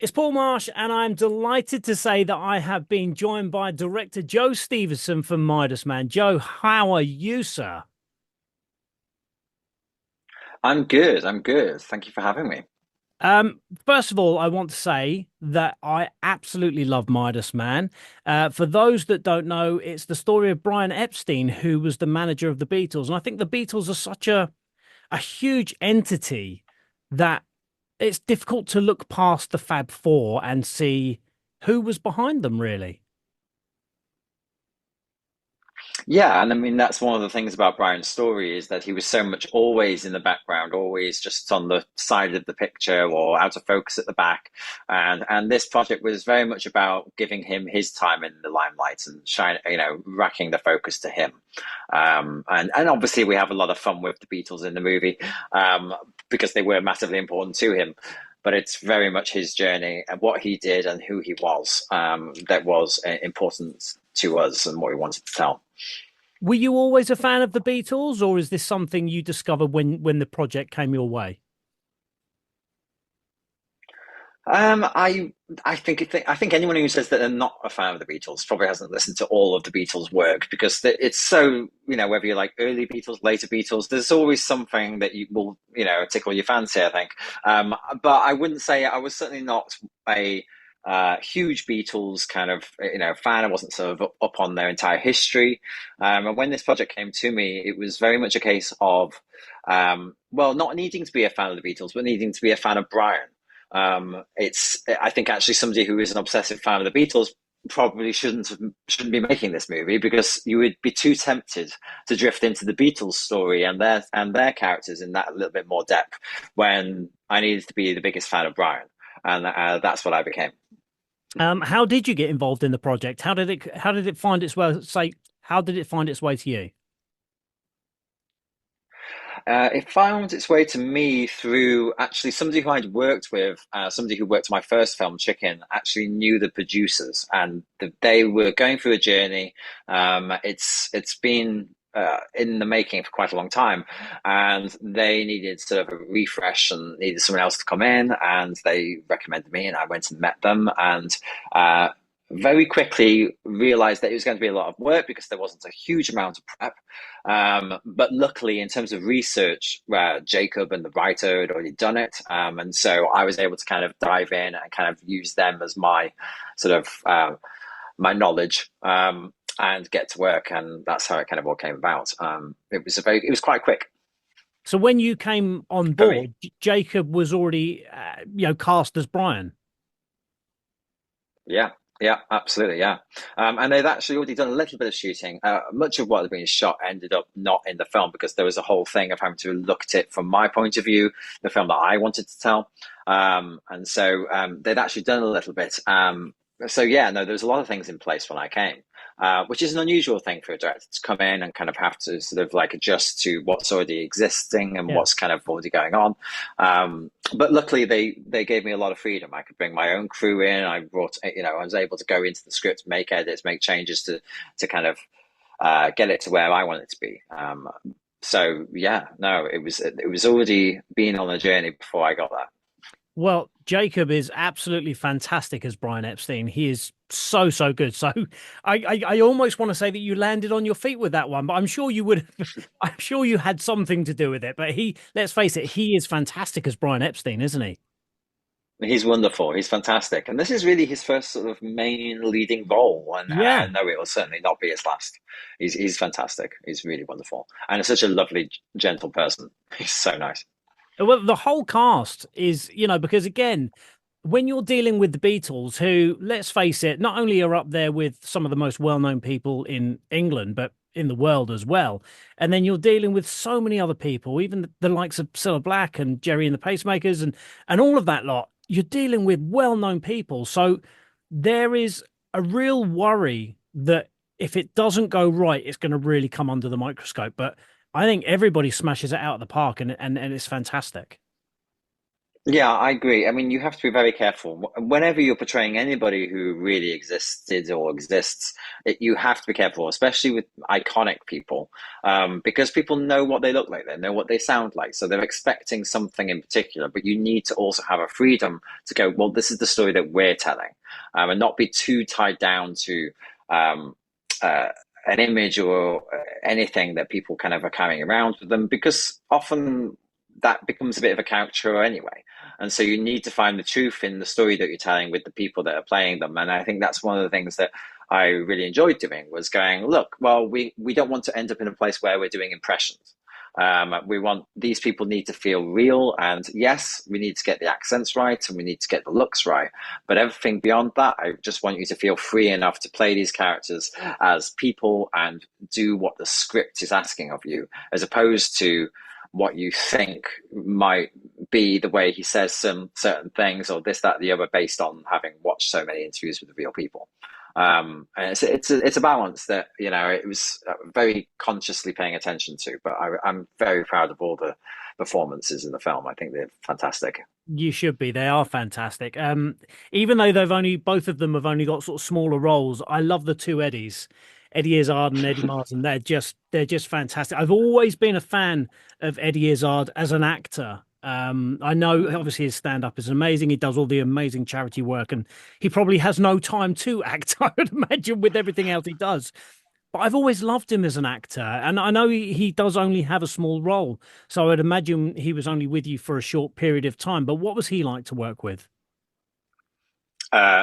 It's Paul Marsh, and I'm delighted to say that I have been joined by director Joe Stephenson from Midas Man. Joe, how are you, sir? I'm good. I'm good. Thank you for having me. First of all, I want to say that I absolutely love Midas Man. For those that don't know, it's the story of Brian Epstein, who was the manager of the Beatles. And I think the Beatles are such a huge entity that it's difficult to look past the Fab Four and see who was behind them, really. Yeah, and I mean that's one of the things about Brian's story is that he was so much always in the background, always just on the side of the picture or out of focus at the back. And this project was very much about giving him his time in the limelight and shine, racking the focus to him. And obviously we have a lot of fun with the Beatles in the movie, because they were massively important to him. But it's very much his journey and what he did and who he was, that was important to us and what we wanted to tell. Were you always a fan of the Beatles, or is this something you discovered when the project came your way? I think anyone who says that they're not a fan of the Beatles probably hasn't listened to all of the Beatles' work because it's so, whether you like early Beatles, later Beatles, there's always something that you will, tickle your fancy, I think. But I wouldn't say I was certainly not a huge Beatles kind of, fan. I wasn't sort of up on their entire history. And when this project came to me, it was very much a case of, well, not needing to be a fan of the Beatles, but needing to be a fan of Brian. I think actually somebody who is an obsessive fan of the Beatles probably shouldn't be making this movie because you would be too tempted to drift into the Beatles story and their characters in that a little bit more depth when I needed to be the biggest fan of Brian, and that's what I became. How did you get involved in the project? How did it find its way? How did it find its way to you? It found its way to me through actually somebody who I'd worked with, somebody who worked on my first film, Chicken, actually knew the producers, and they were going through a journey. It's been in the making for quite a long time, and they needed sort of a refresh and needed someone else to come in, and they recommended me, and I went and met them, and very quickly realized that it was going to be a lot of work because there wasn't a huge amount of prep. But luckily, in terms of research, Jacob and the writer had already done it. And so I was able to kind of dive in and kind of use them as my sort of my knowledge, and get to work. And that's how it kind of all came about. It was quite quick. So when you came on Very. board, Jacob was already, cast as Brian. Yeah, yeah, absolutely, yeah. And they'd actually already done a little bit of shooting. Much of what had been shot ended up not in the film because there was a whole thing of having to look at it from my point of view, the film that I wanted to tell. And so they'd actually done a little bit. So yeah, no, there was a lot of things in place when I came, which is an unusual thing for a director to come in and kind of have to sort of like adjust to what's already existing and Yeah. what's kind of already going on. But luckily, they gave me a lot of freedom. I could bring my own crew in. I was able to go into the script, make edits, make changes to kind of get it to where I want it to be. So yeah, no, it was already been on a journey before I got there. Well, Jacob is absolutely fantastic as Brian Epstein. He is so good. So I almost want to say that you landed on your feet with that one, but I'm sure you would have, I'm sure you had something to do with it. But let's face it, he is fantastic as Brian Epstein, isn't he? He's wonderful. He's fantastic, and this is really his first sort of main leading role. And I Yeah. know it will certainly not be his last. He's fantastic. He's really wonderful, and he's such a lovely, gentle person. He's so nice. Well, the whole cast is, because again, when you're dealing with the Beatles, who, let's face it, not only are up there with some of the most well-known people in England, but in the world as well. And then you're dealing with so many other people, even the likes of Cilla Black and Jerry and the Pacemakers and all of that lot. You're dealing with well-known people. So there is a real worry that if it doesn't go right, it's going to really come under the microscope. But I think everybody smashes it out of the park and it's fantastic. Yeah, I agree. I mean, you have to be very careful. Whenever you're portraying anybody who really existed or exists, you have to be careful, especially with iconic people, because people know what they look like, they know what they sound like. So they're expecting something in particular, but you need to also have a freedom to go, well, this is the story that we're telling, and not be too tied down to um, uh, an image or anything that people kind of are carrying around with them, because often that becomes a bit of a caricature anyway. And so you need to find the truth in the story that you're telling with the people that are playing them. And I think that's one of the things that I really enjoyed doing was going, look, well, we don't want to end up in a place where we're doing impressions. We want these people need to feel real, and yes, we need to get the accents right and we need to get the looks right. But everything beyond that, I just want you to feel free enough to play these characters as people and do what the script is asking of you, as opposed to what you think might be the way he says some certain things or this, that, the other, based on having watched so many interviews with the real people. And it's a balance that it was very consciously paying attention to. But I'm very proud of all the performances in the film. I think they're fantastic. You should be. They are fantastic. Even though both of them have only got sort of smaller roles, I love the two Eddies, Eddie Izzard and Eddie Martin. They're just fantastic. I've always been a fan of Eddie Izzard as an actor. I know obviously his stand-up is amazing. He does all the amazing charity work, and he probably has no time to act, I would imagine, with everything else he does. But I've always loved him as an actor, and I know he does only have a small role, so I'd imagine he was only with you for a short period of time. But what was he like to work with?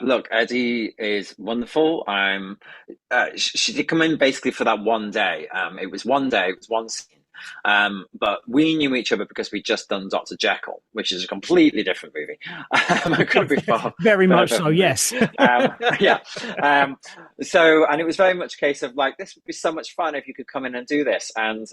Look, Eddie is wonderful. She did come in basically for that one day. It was one day, it was one scene. But we knew each other because we'd just done Dr. Jekyll, which is a completely different movie. I couldn't be far Very much further so, from me. yes. Yeah. And it was very much a case of like, this would be so much fun if you could come in and do this. And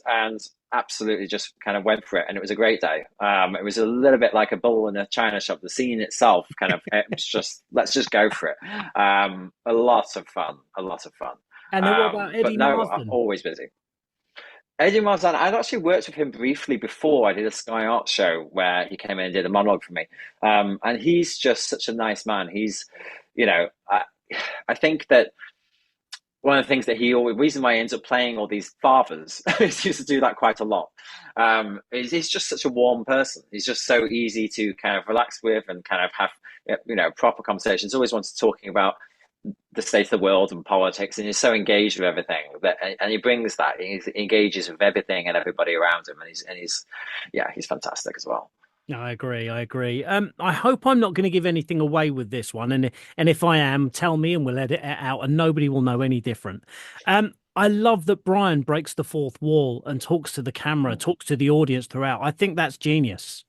absolutely just kind of went for it. And it was a great day. It was a little bit like a bull in a china shop. The scene itself kind of, it was just, let's just go for it. A lot of fun, a lot of fun. And then what about But Eddie no, I'm Marsden? always busy. Eddie Marzan, I'd actually worked with him briefly before. I did a Sky Art show where he came in and did a monologue for me. And he's just such a nice man. You know, I, I think that one of the things that reason why he ends up playing all these fathers, he used to do that quite a lot. Is he's just such a warm person. He's just so easy to kind of relax with and kind of have, proper conversations. Always wants talking about the state of the world and politics, and he's so engaged with everything that, and he brings that. He engages with everything and everybody around him, and yeah, he's fantastic as well. No, I agree. I agree. I hope I'm not going to give anything away with this one, and if I am, tell me, and we'll edit it out, and nobody will know any different. I love that Brian breaks the fourth wall and talks to the camera, talks to the audience throughout. I think that's genius.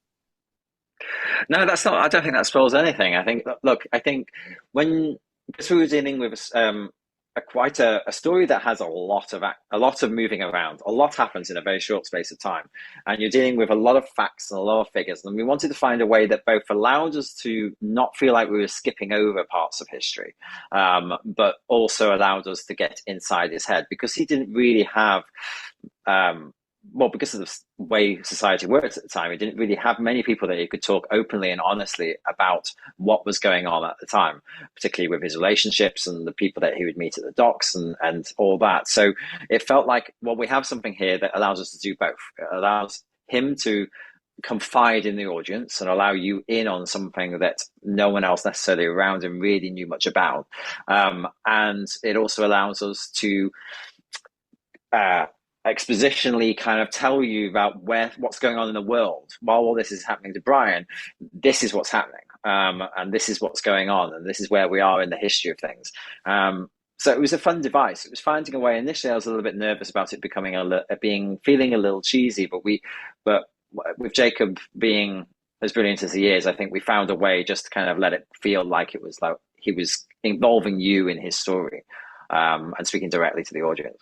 No, that's not. I don't think that spoils anything. I think. Look, I think when because we were dealing with quite a story that has a lot of moving around. A lot happens in a very short space of time, and you're dealing with a lot of facts and a lot of figures. And we wanted to find a way that both allowed us to not feel like we were skipping over parts of history, but also allowed us to get inside his head because he didn't really have. Um, well, because of the way society worked at the time, he didn't really have many people that he could talk openly and honestly about what was going on at the time, particularly with his relationships and the people that he would meet at the docks and all that. So it felt like, well, we have something here that allows us to do both. It allows him to confide in the audience and allow you in on something that no one else necessarily around him really knew much about. And it also allows us to uh, expositionally kind of tell you about what's going on in the world while all this is happening to Brian. This is what's happening, and this is what's going on, and this is where we are in the history of things. So it was a fun device. It was finding a way. Initially, I was a little bit nervous about it becoming feeling a little cheesy, but with Jacob being as brilliant as he is, I think we found a way just to kind of let it feel like it was like he was involving you in his story, and speaking directly to the audience.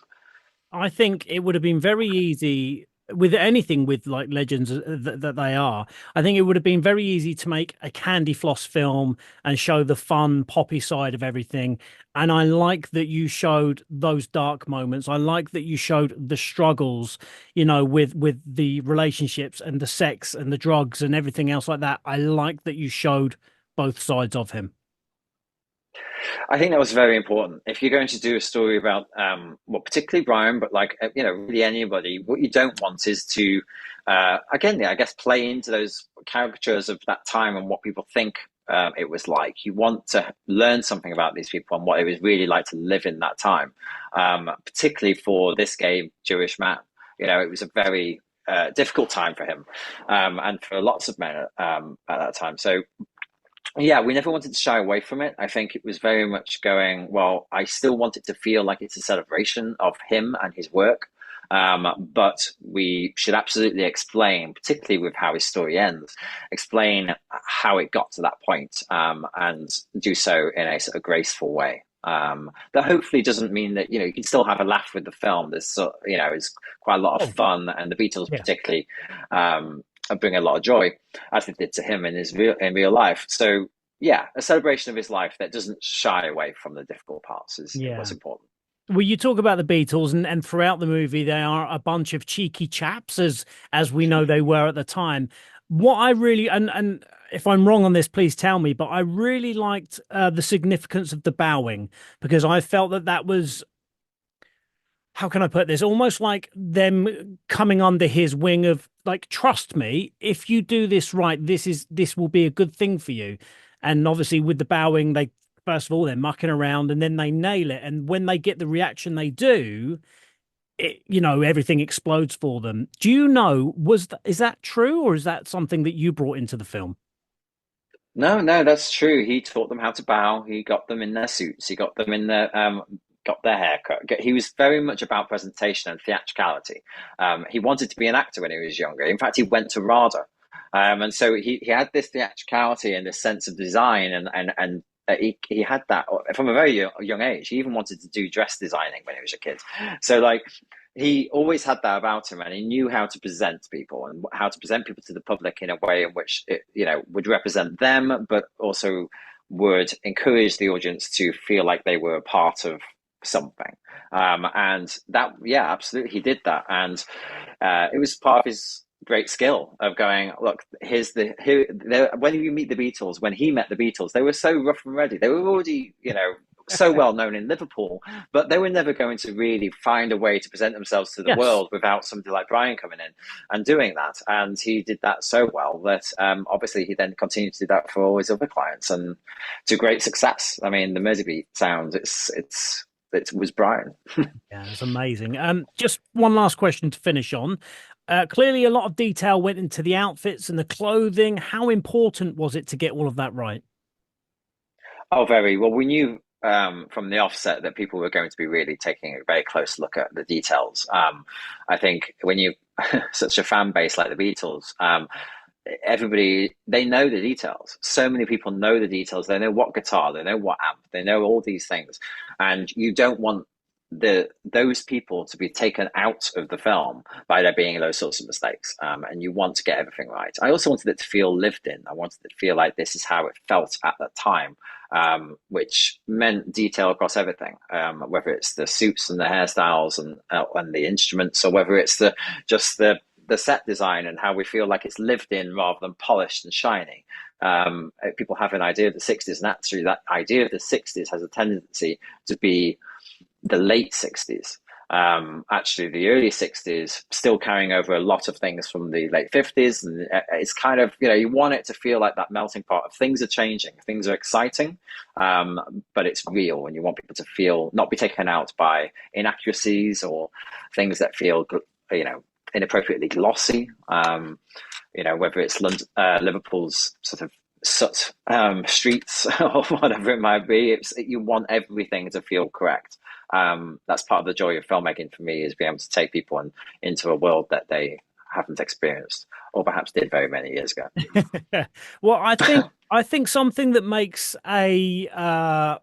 I think it would have been very easy. with anything with like legends that they are, I think it would have been very easy to make a candy floss film and show the fun poppy side of everything. And I like that you showed those dark moments. I like that you showed the struggles, with the relationships and the sex and the drugs and everything else like that. I like that you showed both sides of him. I think that was very important. If you're going to do a story about, well, particularly Brian, but like, really anybody, what you don't want is to, again, yeah, I guess play into those caricatures of that time and what people think it was like. You want to learn something about these people and what it was really like to live in that time, particularly for this gay Jewish man. It was a very difficult time for him, and for lots of men at that time. So yeah, we never wanted to shy away from it. I think it was very much going, well, I still want it to feel like it's a celebration of him and his work. But we should absolutely explain, particularly with how his story ends, explain how it got to that point, and do so in a sort of graceful way. That hopefully doesn't mean that, you can still have a laugh with the film. It's quite a lot of Oh, fun, and the Beatles yeah. particularly, bring a lot of joy, as it did to him in real life. So yeah, a celebration of his life that doesn't shy away from the difficult parts is what's Yeah. important. Well, you talk about the Beatles, and throughout the movie, they are a bunch of cheeky chaps, as we know they were at the time. What I really and if I'm wrong on this, please tell me. But I really liked the significance of the bowing because I felt that that was, how can I put this? Almost like them coming under his wing of like, trust me, if you do this right, this will be a good thing for you. And obviously with the bowing, they first of all they're mucking around and then they nail it. And when they get the reaction they do, everything explodes for them. Do you know, is that true or is that something that you brought into the film? No, no, that's true. He taught them how to bow. He got them in their suits. He got them in got their haircut. He was very much about presentation and theatricality. He wanted to be an actor when he was younger. In fact, he went to RADA. And so he had this theatricality and this sense of design, and he had that from a very young age. He even wanted to do dress designing when he was a kid. So like he always had that about him, and he knew how to present people and how to present people to the public in a way in which it, would represent them, but also would encourage the audience to feel like they were a part of something. And that, yeah, absolutely, he did that, and it was part of his great skill of going, look, when you meet the Beatles, when he met the Beatles, they were so rough and ready. They were already, so well known in Liverpool, but they were never going to really find a way to present themselves to the Yes. world without somebody like Brian coming in and doing that. And he did that so well that obviously he then continued to do that for all his other clients and to great success. I mean, the Mersey Beat sound, it was Brian. Yeah, it's amazing. Just one last question to finish on. Clearly, a lot of detail went into the outfits and the clothing. How important was it to get all of that right? Oh, very well. We knew from the offset that people were going to be really taking a very close look at the details. I think when you such a fan base like the Beatles, everybody they know the details. So many people know the details. They know what guitar, they know what amp, they know all these things, and you don't want those people to be taken out of the film by there being those sorts of mistakes. And you want to get everything right. I also wanted it to feel lived in. I wanted it to feel like this is how it felt at that time, which meant detail across everything, whether it's the suits and the hairstyles and the instruments, or whether it's just the set design and how we feel like it's lived in rather than polished and shiny. People have an idea of the 60s, and actually that idea of the 60s has a tendency to be the late 60s. Actually, the early 60s still carrying over a lot of things from the late 50s. And it's kind of, you want it to feel like that melting pot of things are changing, things are exciting, but it's real. And you want people to feel, not be taken out by inaccuracies or things that feel, inappropriately glossy. Whether it's Liverpool's sort of streets or whatever it might be, you want everything to feel correct. That's part of the joy of filmmaking for me, is being able to take people into a world that they haven't experienced or perhaps did very many years ago. Well, I think something that makes a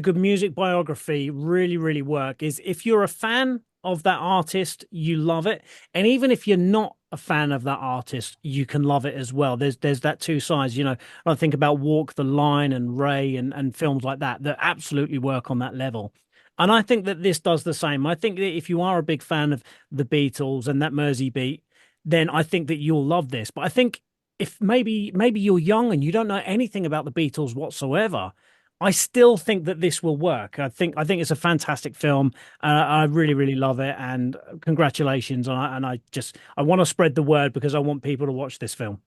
good music biography really, really work is if you're a fan, of that artist, you love it. And even if you're not a fan of that artist, you can love it as well. There's that two sides, you know. I think about Walk the Line and Ray and films like that that absolutely work on that level. And I think that this does the same. I think that if you are a big fan of the Beatles and that Mersey Beat, then I think that you'll love this. But I think if maybe you're young and you don't know anything about the Beatles whatsoever, I still think that this will work. I think it's a fantastic film. I really love it, and congratulations. And I just I want to spread the word because I want people to watch this film.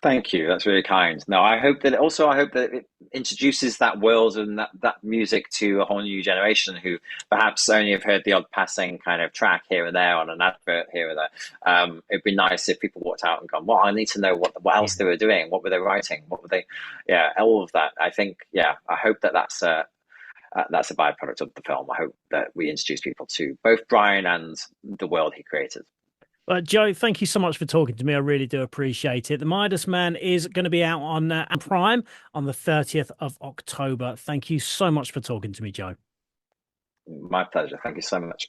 Thank you. That's really kind. No, I hope that it introduces that world and that music to a whole new generation who perhaps only have heard the odd passing kind of track here and there on an advert here or there. It'd be nice if people walked out and gone, "Well, I need to know what Yeah. else they were doing. What were they writing? What were they?" Yeah, all of that. I think. Yeah, I hope that that's a byproduct of the film. I hope that we introduce people to both Brian and the world he created. Joe, thank you so much for talking to me. I really do appreciate it. The Midas Man is going to be out on Prime on the 30th of October. Thank you so much for talking to me, Joe. My pleasure. Thank you so much.